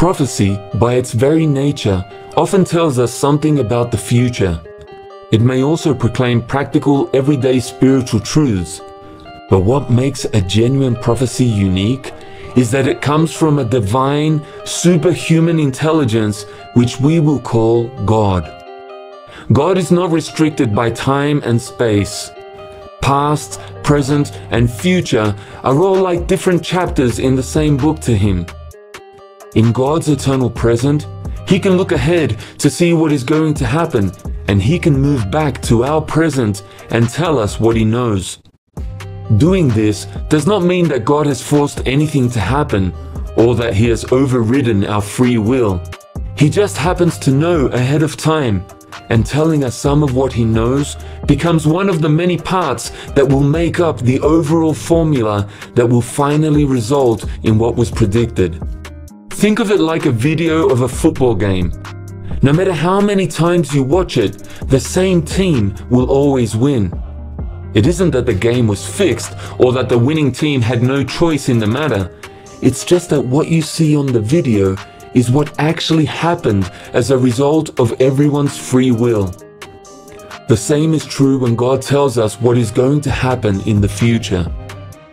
Prophecy, by its very nature, often tells us something about the future. It may also proclaim practical, everyday spiritual truths. But what makes a genuine prophecy unique is that it comes from a divine, superhuman intelligence which we will call God. God is not restricted by time and space. Past, present, and future are all like different chapters in the same book to Him. In God's eternal present, He can look ahead to see what is going to happen, and He can move back to our present and tell us what He knows. Doing this does not mean that God has forced anything to happen or that He has overridden our free will. He just happens to know ahead of time, and telling us some of what He knows becomes one of the many parts that will make up the overall formula that will finally result in what was predicted. Think of it like a video of a football game. No matter how many times you watch it, the same team will always win. It isn't that the game was fixed or that the winning team had no choice in the matter. It's just that what you see on the video is what actually happened as a result of everyone's free will. The same is true when God tells us what is going to happen in the future.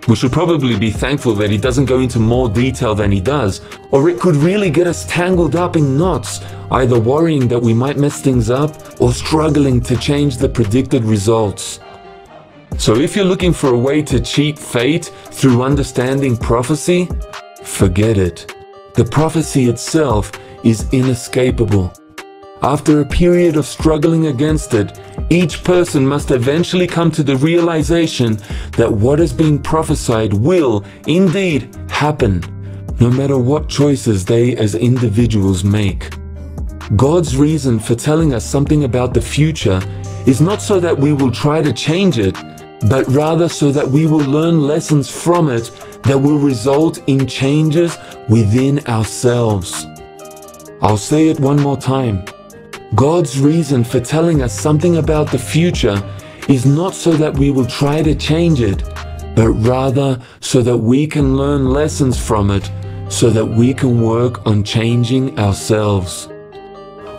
We should probably be thankful that He doesn't go into more detail than He does, or it could really get us tangled up in knots, either worrying that we might mess things up or struggling to change the predicted results. So if you're looking for a way to cheat fate through understanding prophecy, forget it. The prophecy itself is inescapable. After a period of struggling against it, each person must eventually come to the realization that what has been prophesied will, indeed, happen, no matter what choices they as individuals make. God's reason for telling us something about the future is not so that we will try to change it, but rather so that we will learn lessons from it that will result in changes within ourselves. I'll say it one more time. God's reason for telling us something about the future is not so that we will try to change it, but rather so that we can learn lessons from it, so that we can work on changing ourselves.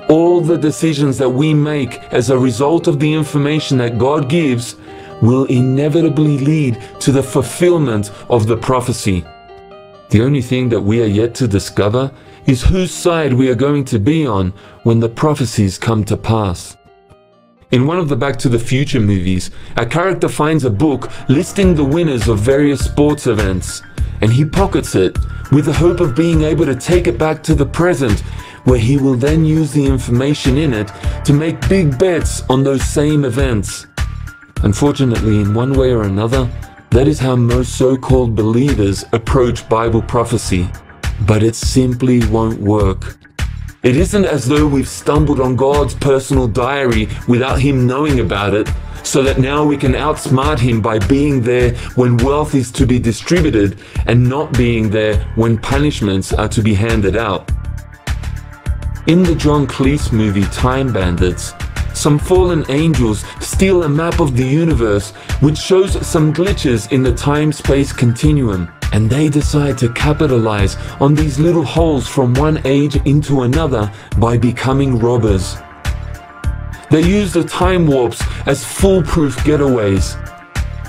All the decisions that we make as a result of the information that God gives will inevitably lead to the fulfillment of the prophecy. The only thing that we are yet to discover is whose side we are going to be on when the prophecies come to pass. In one of the Back to the Future movies, a character finds a book listing the winners of various sports events, and he pockets it with the hope of being able to take it back to the present, where he will then use the information in it to make big bets on those same events. Unfortunately, in one way or another, that is how most so-called believers approach Bible prophecy. But it simply won't work. It isn't as though we've stumbled on God's personal diary without Him knowing about it, so that now we can outsmart Him by being there when wealth is to be distributed and not being there when punishments are to be handed out. In the John Cleese movie Time Bandits, some fallen angels steal a map of the universe which shows some glitches in the time-space continuum, and they decide to capitalize on these little holes from one age into another by becoming robbers. They use the time warps as foolproof getaways.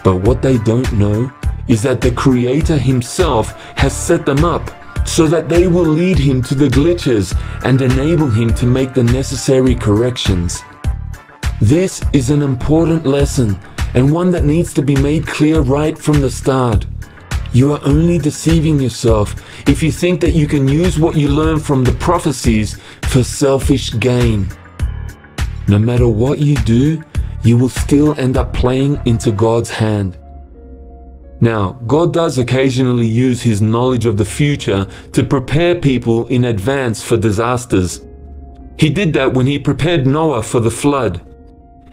But what they don't know is that the Creator Himself has set them up so that they will lead him to the glitches and enable him to make the necessary corrections. This is an important lesson, and one that needs to be made clear right from the start. You are only deceiving yourself if you think that you can use what you learn from the prophecies for selfish gain. No matter what you do, you will still end up playing into God's hand. Now, God does occasionally use His knowledge of the future to prepare people in advance for disasters. He did that when He prepared Noah for the flood.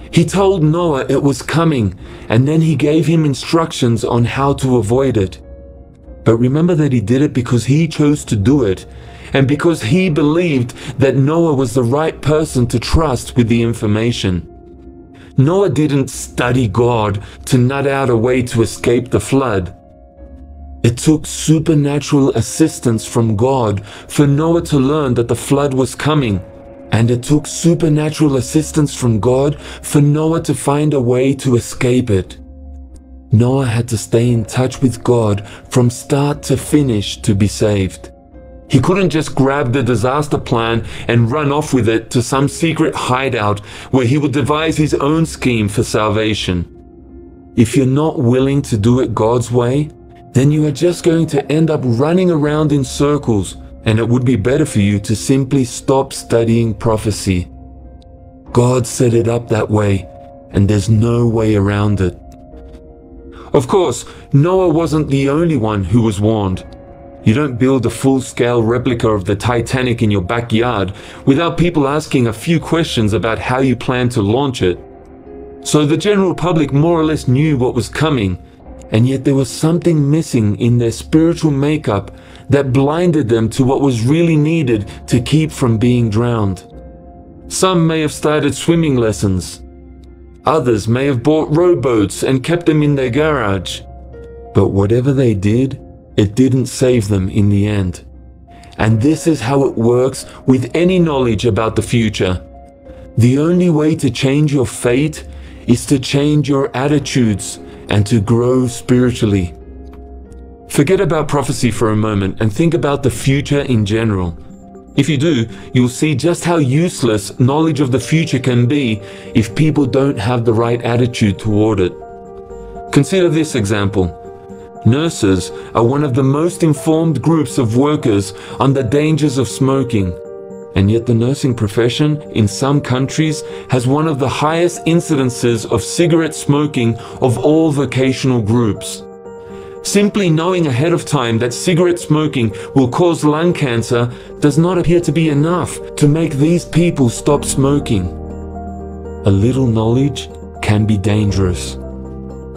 He told Noah it was coming, and then He gave him instructions on how to avoid it. But remember that He did it because He chose to do it, and because He believed that Noah was the right person to trust with the information. Noah didn't study God to nut out a way to escape the flood. It took supernatural assistance from God for Noah to learn that the flood was coming. And it took supernatural assistance from God for Noah to find a way to escape it. Noah had to stay in touch with God from start to finish to be saved. He couldn't just grab the disaster plan and run off with it to some secret hideout where he would devise his own scheme for salvation. If you're not willing to do it God's way, then you are just going to end up running around in circles, and it would be better for you to simply stop studying prophecy. God set it up that way, and there's no way around it. Of course, Noah wasn't the only one who was warned. You don't build a full-scale replica of the Titanic in your backyard without people asking a few questions about how you plan to launch it. So the general public more or less knew what was coming, and yet there was something missing in their spiritual makeup that blinded them to what was really needed to keep from being drowned. Some may have started swimming lessons. Others may have bought rowboats and kept them in their garage. But whatever they did, it didn't save them in the end. And this is how it works with any knowledge about the future. The only way to change your fate is to change your attitudes and to grow spiritually. Forget about prophecy for a moment and think about the future in general. If you do, you'll see just how useless knowledge of the future can be if people don't have the right attitude toward it. Consider this example. Nurses are one of the most informed groups of workers on the dangers of smoking, and yet the nursing profession in some countries has one of the highest incidences of cigarette smoking of all vocational groups. Simply knowing ahead of time that cigarette smoking will cause lung cancer does not appear to be enough to make these people stop smoking. A little knowledge can be dangerous.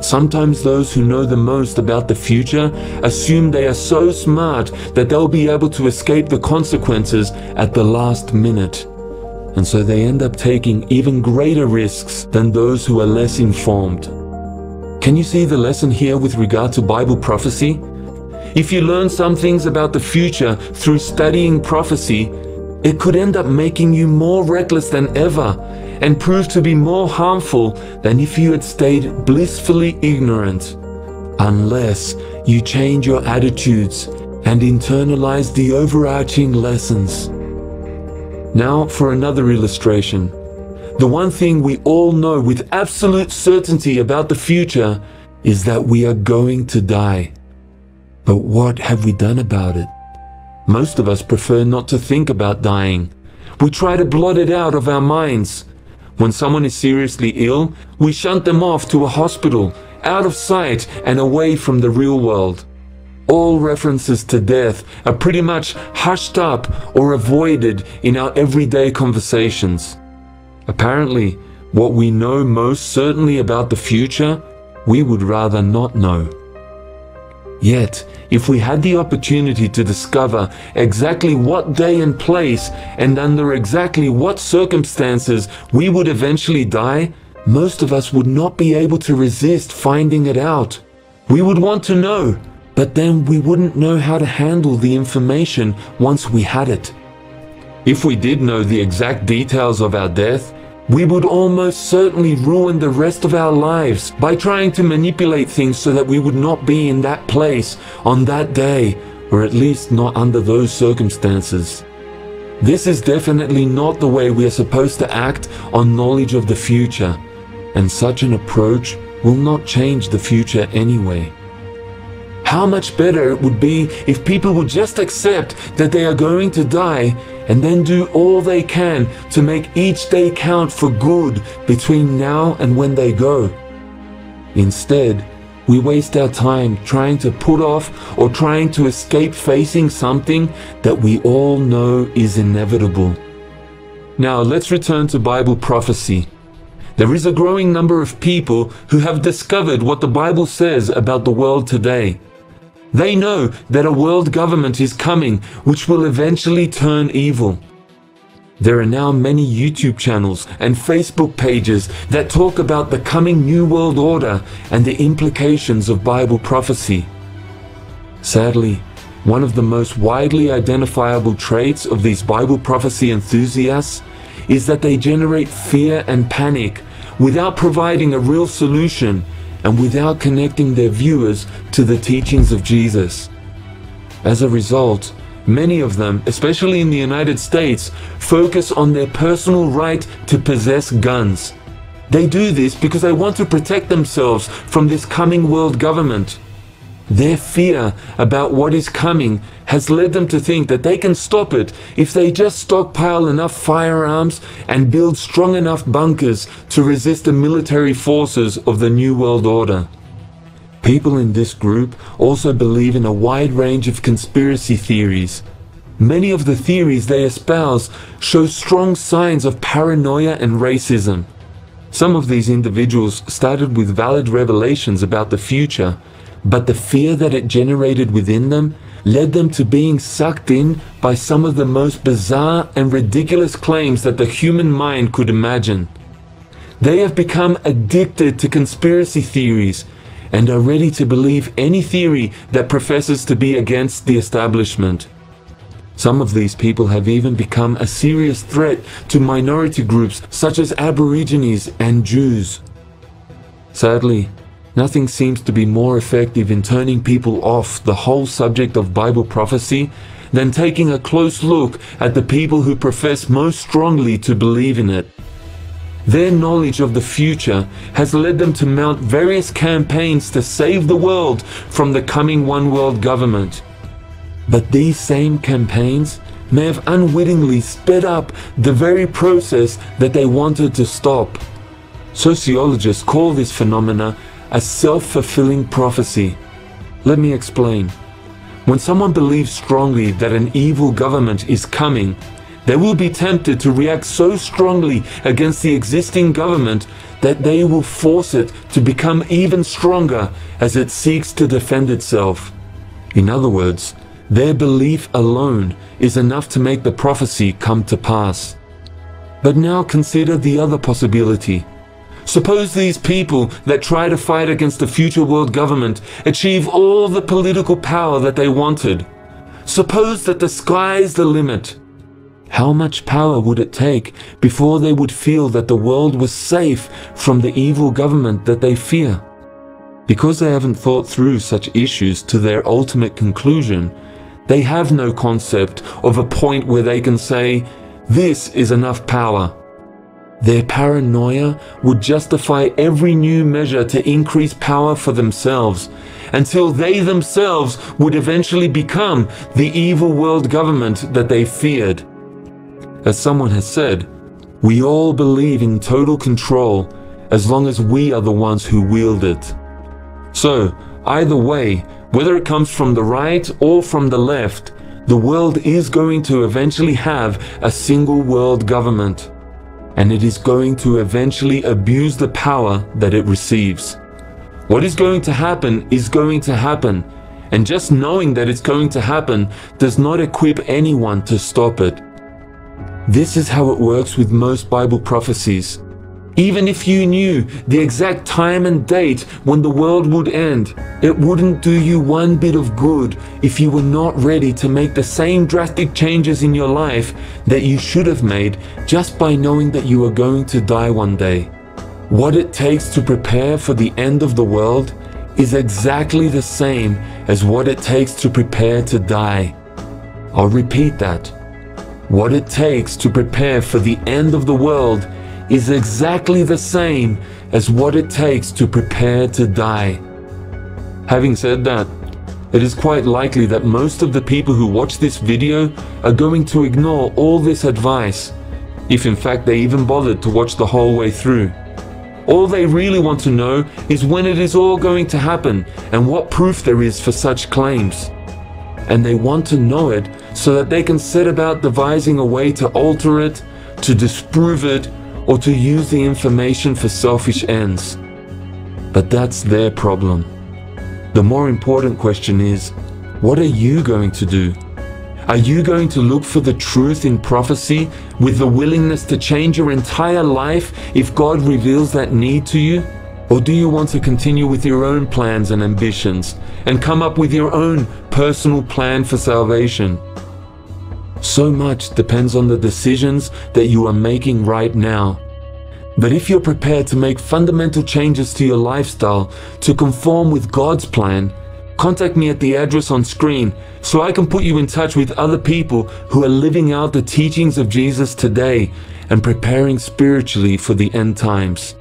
Sometimes those who know the most about the future assume they are so smart that they'll be able to escape the consequences at the last minute. And so they end up taking even greater risks than those who are less informed. Can you see the lesson here with regard to Bible prophecy? If you learn some things about the future through studying prophecy, it could end up making you more reckless than ever and prove to be more harmful than if you had stayed blissfully ignorant, unless you change your attitudes and internalize the overarching lessons. Now for another illustration. The one thing we all know with absolute certainty about the future is that we are going to die. But what have we done about it? Most of us prefer not to think about dying. We try to blot it out of our minds. When someone is seriously ill, we shunt them off to a hospital, out of sight and away from the real world. All references to death are pretty much hushed up or avoided in our everyday conversations. Apparently, what we know most certainly about the future, we would rather not know. Yet, if we had the opportunity to discover exactly what day and place and under exactly what circumstances we would eventually die, most of us would not be able to resist finding it out. We would want to know, but then we wouldn't know how to handle the information once we had it. If we did know the exact details of our death, we would almost certainly ruin the rest of our lives by trying to manipulate things so that we would not be in that place on that day, or at least not under those circumstances. This is definitely not the way we are supposed to act on knowledge of the future, and such an approach will not change the future anyway. How much better it would be if people would just accept that they are going to die and then do all they can to make each day count for good between now and when they go. Instead, we waste our time trying to put off or trying to escape facing something that we all know is inevitable. Now let's return to Bible prophecy. There is a growing number of people who have discovered what the Bible says about the world today. They know that a world government is coming which will eventually turn evil. There are now many YouTube channels and Facebook pages that talk about the coming New World Order and the implications of Bible prophecy. Sadly, one of the most widely identifiable traits of these Bible prophecy enthusiasts is that they generate fear and panic without providing a real solution and without connecting their viewers to the teachings of Jesus. As a result, many of them, especially in the United States, focus on their personal right to possess guns. They do this because they want to protect themselves from this coming world government. Their fear about what is coming has led them to think that they can stop it if they just stockpile enough firearms and build strong enough bunkers to resist the military forces of the New World Order. People in this group also believe in a wide range of conspiracy theories. Many of the theories they espouse show strong signs of paranoia and racism. Some of these individuals started with valid revelations about the future, but the fear that it generated within them led them to being sucked in by some of the most bizarre and ridiculous claims that the human mind could imagine. They have become addicted to conspiracy theories and are ready to believe any theory that professes to be against the establishment. Some of these people have even become a serious threat to minority groups such as Aborigines and Jews. Sadly, nothing seems to be more effective in turning people off the whole subject of Bible prophecy than taking a close look at the people who profess most strongly to believe in it. Their knowledge of the future has led them to mount various campaigns to save the world from the coming one world government. But these same campaigns may have unwittingly sped up the very process that they wanted to stop. Sociologists call this phenomena a self-fulfilling prophecy. Let me explain. When someone believes strongly that an evil government is coming, they will be tempted to react so strongly against the existing government that they will force it to become even stronger as it seeks to defend itself. In other words, their belief alone is enough to make the prophecy come to pass. But now consider the other possibility. Suppose these people that try to fight against the future world government achieve all the political power that they wanted. Suppose that the sky's the limit. How much power would it take before they would feel that the world was safe from the evil government that they fear? Because they haven't thought through such issues to their ultimate conclusion, they have no concept of a point where they can say, "This is enough power." Their paranoia would justify every new measure to increase power for themselves, until they themselves would eventually become the evil world government that they feared. As someone has said, we all believe in total control as long as we are the ones who wield it. So, either way, whether it comes from the right or from the left, the world is going to eventually have a single world government. And it is going to eventually abuse the power that it receives. What is going to happen is going to happen, and just knowing that it's going to happen does not equip anyone to stop it. This is how it works with most Bible prophecies. Even if you knew the exact time and date when the world would end, it wouldn't do you one bit of good if you were not ready to make the same drastic changes in your life that you should have made just by knowing that you are going to die one day. What it takes to prepare for the end of the world is exactly the same as what it takes to prepare to die. I'll repeat that. What it takes to prepare for the end of the world is exactly the same as what it takes to prepare to die. Having said that, it is quite likely that most of the people who watch this video are going to ignore all this advice, if in fact they even bothered to watch the whole way through. All they really want to know is when it is all going to happen and what proof there is for such claims. And they want to know it so that they can set about devising a way to alter it, to disprove it, or to use the information for selfish ends. But that's their problem. The more important question is, what are you going to do? Are you going to look for the truth in prophecy with the willingness to change your entire life if God reveals that need to you? Or do you want to continue with your own plans and ambitions and come up with your own personal plan for salvation? So much depends on the decisions that you are making right now. But if you're prepared to make fundamental changes to your lifestyle to conform with God's plan, contact me at the address on screen so I can put you in touch with other people who are living out the teachings of Jesus today and preparing spiritually for the end times.